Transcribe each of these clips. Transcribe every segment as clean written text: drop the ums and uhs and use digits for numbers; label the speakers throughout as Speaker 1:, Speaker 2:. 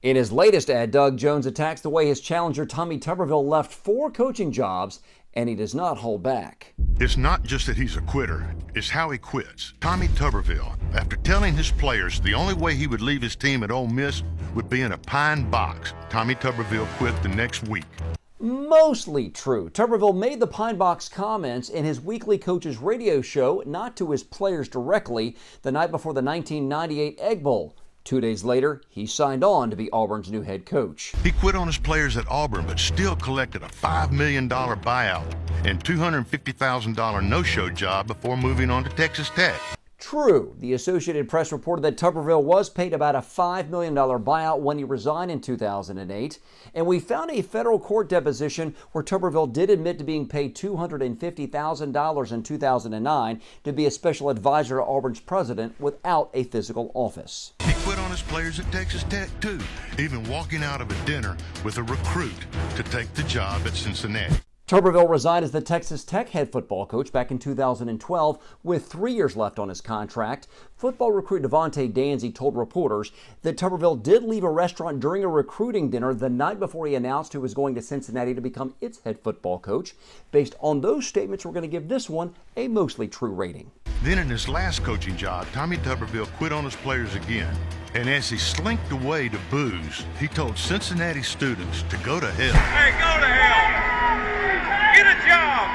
Speaker 1: In his latest ad, Doug Jones attacks the way his challenger Tommy Tuberville left 4 coaching jobs, and he does not hold back.
Speaker 2: It's not just that he's a quitter, it's how he quits. Tommy Tuberville, after telling his players the only way he would leave his team at Ole Miss would be in a pine box, Tommy Tuberville quit the next week.
Speaker 1: Mostly true. Tuberville made the Pine Box comments in his weekly coaches radio show, not to his players directly, the night before the 1998 Egg Bowl. 2 days later, he signed on to be Auburn's new head coach.
Speaker 2: He quit on his players at Auburn, but still collected a $5 million buyout and $250,000 no-show job before moving on to Texas Tech.
Speaker 1: True, the Associated Press reported that Tuberville was paid about a $5 million buyout when he resigned in 2008, and we found a federal court deposition where Tuberville did admit to being paid $250,000 in 2009 to be a special advisor to Auburn's president without a physical office.
Speaker 2: He quit on his players at Texas Tech, too, even walking out of a dinner with a recruit to take the job at Cincinnati.
Speaker 1: Tuberville resigned as the Texas Tech head football coach back in 2012 with 3 years left on his contract. Football recruit Devontae Danzy told reporters that Tuberville did leave a restaurant during a recruiting dinner the night before he announced he was going to Cincinnati to become its head football coach. Based on those statements, we're going to give this one a mostly true rating.
Speaker 2: Then in his last coaching job, Tommy Tuberville quit on his players again. And as he slinked away to booze, he told Cincinnati students to go to hell.
Speaker 3: Hey, go to hell! Get a job!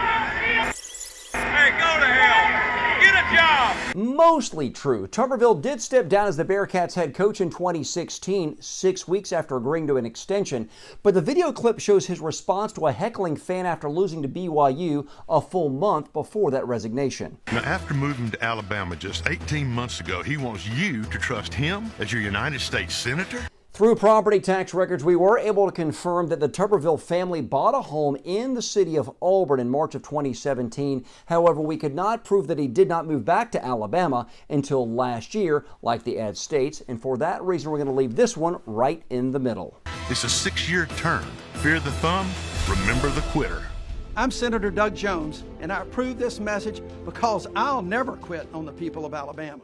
Speaker 3: Hey, go to hell! Get a job!
Speaker 1: Mostly true. Tuberville did step down as the Bearcats head coach in 2016, 6 weeks after agreeing to an extension, but the video clip shows his response to a heckling fan after losing to BYU a full month before that resignation.
Speaker 2: Now, after moving to Alabama just 18 months ago, he wants you to trust him as your United States Senator?
Speaker 1: Through property tax records, we were able to confirm that the Tuberville family bought a home in the city of Auburn in March of 2017. However, we could not prove that he did not move back to Alabama until last year, like the ad states, and for that reason, we're going to leave this one right in the middle.
Speaker 2: It's a 6-year term. Fear the thumb, remember the quitter.
Speaker 4: I'm Senator Doug Jones, and I approve this message because I'll never quit on the people of Alabama.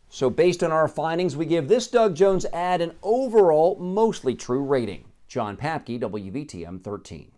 Speaker 1: So based on our findings, we give this Doug Jones ad an overall mostly true rating. John Papke, WVTM 13.